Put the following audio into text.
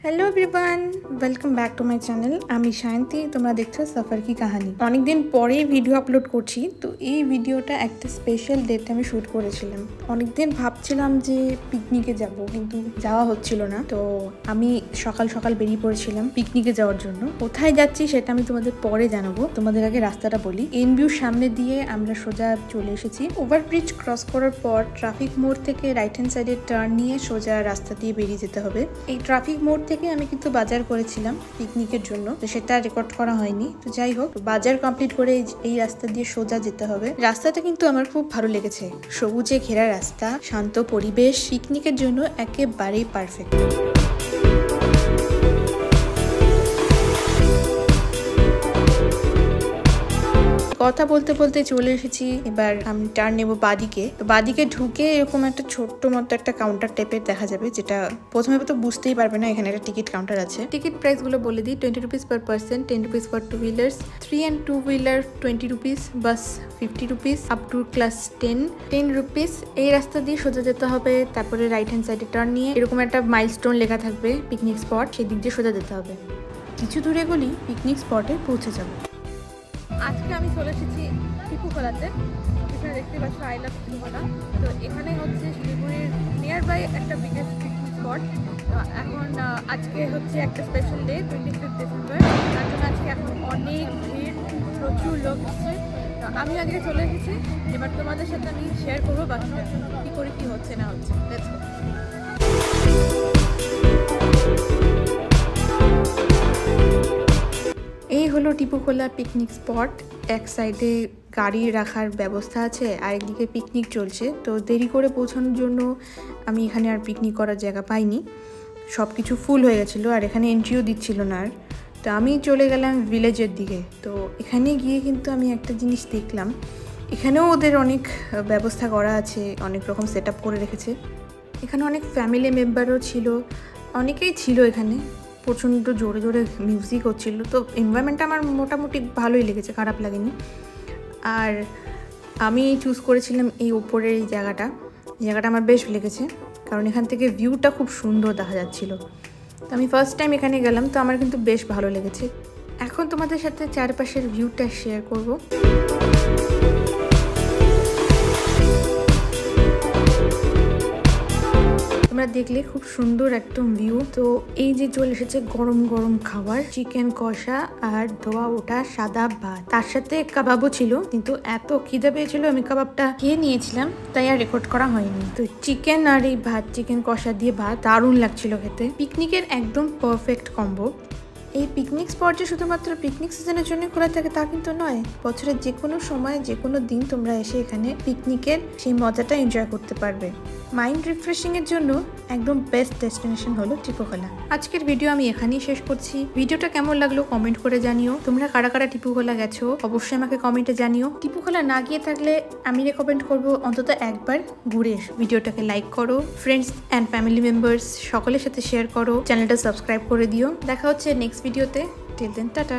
Hello everyone, welcome back to my channel. আমি শান্তি, তোমরা দেখছো সফর কি কাহিনী। অনেকদিন পরে ভিডিও আপলোড করছি, তো এই ভিডিওটা একটা স্পেশাল ডেটে আমি শ্যুট করেছিলাম। অনেকদিন ভাবছিলাম যে পিকনিকে যাব, কিন্তু যাওয়া হচ্ছিল না। তো আমি সকাল সকাল বেরিয়ে পড়েছিলাম পিকনিকে যাওয়ার জন্য। কোথায় যাচ্ছি সেটা আমি তোমাদের পরে জানাবো। তোমাদের আগে রাস্তাটা বলি। এনবিউর সামনে দিয়ে আমরা সোজা চলে এসেছি। ওভারব্রিজ ক্রস করার পর ট্রাফিক মোড় থেকে রাইট হ্যান্ড সাইডে টার্ন নিয়ে সোজা রাস্তা দিয়ে বেরিয়ে যেতে হবে। এই ট্রাফিক মোড় থেকে আমি কিন্তু বাজার করেছিলাম পিকনিকের জন্য, তো সেটা রেকর্ড করা হয়নি। তো যাই হোক, বাজার কমপ্লিট করে এই রাস্তা দিয়ে সোজা যেতে হবে। রাস্তাটা কিন্তু আমার খুব ভালো লেগেছে। সবুজে ঘেরা রাস্তা, শান্ত পরিবেশ, পিকনিকের জন্য একেবারেই পারফেক্ট। কথা বলতে বলতে চলে এসেছি। এবার আমি টার্ন নেবো বাদিকে। তো বাদিকে ঢুকে এরকম একটা ছোট্ট মতো একটা কাউন্টার টাইপের দেখা যাবে, যেটা প্রথমে তো বুঝতেই পারবে না এখানে একটা টিকিট কাউন্টার আছে। টিকিট প্রাইস গুলো বলে দিই। 20 rupees per person, 10 rupees for 2 wheelers, 3 and 2 wheeler 20 rupees, bus 50 rupees, up to class 10 rupees। এই রাস্তা দিয়ে সোজা যেতে হবে, তারপরে রাইট হ্যান্ড সাইডে টার্ন নিয়ে এরকম একটা মাইলস্টোন লেখা থাকবে পিকনিক স্পট, সেই দিক দিয়ে সোজা যেতে হবে। কিছু দূরে গেলেই পিকনিক স্পটে পৌঁছে যাবে। আজকে আমি চলে এসেছি টিপুখোলাতে। এখানে দেখতে পাচ্ছ আই লাভ টিপুখোলা। তো এখানে হচ্ছে শিলিগুড়ির নিয়ার বাই একটা বিগেস্ট পিকনিক স্পট। তো এখন আজকে হচ্ছে একটা স্পেশাল ডে, 25 ডিসেম্বর। তার জন্য আজকে এখন অনেক ভিড়, প্রচুর লোক হচ্ছে। তো আমি আজকে চলে এসেছি। এবার তোমাদের সাথে আমি শেয়ার করবো বাকিটা কী করে কী হচ্ছে না হচ্ছে। Let's go. এই হলো টিপুখোলা পিকনিক স্পট। এক সাইডে গাড়ি রাখার ব্যবস্থা আছে, আরেকদিকে পিকনিক চলছে। তো দেরি করে পৌঁছানোর জন্য আমি এখানে আর পিকনিক করার জায়গা পাইনি, সব কিছু ফুল হয়ে গেছিলো, আর এখানে এন্ট্রিও দিচ্ছিল না আর। তো আমি চলে গেলাম ভিলেজের দিকে। তো এখানে গিয়ে কিন্তু আমি একটা জিনিস দেখলাম, এখানেও ওদের অনেক ব্যবস্থা করা আছে, অনেক রকম সেট আপ করে রেখেছে। এখানে অনেক ফ্যামিলি মেম্বারও ছিল, অনেকেই ছিল এখানে। প্রচণ্ড জোরে জোরে মিউজিক হচ্ছিল। তো এনভায়রনমেন্টটা আমার মোটামুটি ভালোই লেগেছে, খারাপ লাগেনি। আর আমি চুজ করেছিলাম এই ওপরের এই জায়গাটা আমার বেশ লেগেছে, কারণ এখান থেকে ভিউটা খুব সুন্দর দেখা যাচ্ছিল। তো আমি ফার্স্ট টাইম এখানে গেলাম, তো আমার কিন্তু বেশ ভালো লেগেছে। এখন তোমাদের সাথে চারপাশের ভিউটা শেয়ার করব। তোমরা দেখলে খুব সুন্দর একদম ভিউ। তো এই যে চলে এসেছে গরম গরম খাবার, চিকেন কষা আর ধোয়া ওঠা সাদা ভাত, তার সাথে কাবাবও ছিল। কিন্তু এত খিদে পেয়েছিল আমি কাবাবটা খেয়ে নিয়েছিলাম, তাই আর রেকর্ড করা হয়নি। তো চিকেন আর এই ভাত, চিকেন কষা দিয়ে ভাত দারুণ লাগছিল খেতে। পিকনিকের একদম পারফেক্ট কম্বো। এই পিকনিক স্পট যে শুধুমাত্র পিকনিক সিজনের জন্য খোলা থাকে তা কিন্তু নয়, বছরের যে কোনো সময় যে কোনো দিন তোমরা এসে এখানে পিকনিকের সেই মজাটা এনজয় করতে পারবে। মাইন্ড রিফ্রেশিং এর জন্য একদম বেস্ট ডেস্টিনেশন হলো টিপুখোলা। আজকের ভিডিও আমি এখানেই শেষ করছি। ভিডিওটা কেমন লাগলো কমেন্ট করে জানিও। তোমরা কারা কারা টিপুখোলা গেছো অবশ্যই আমাকে কমেন্টে জানিও। টিপুখোলা না গিয়ে থাকলে আমি রেকমেন্ড করবো অন্তত একবার ঘুরে এসো। ভিডিওটাকে লাইক করো, ফ্রেন্ডস অ্যান্ড ফ্যামিলি মেম্বার্স সকলের সাথে শেয়ার করো, চ্যানেলটা সাবস্ক্রাইব করে দিও। দেখা হচ্ছে নেক্সট ভিডিওতে। Till then, tata.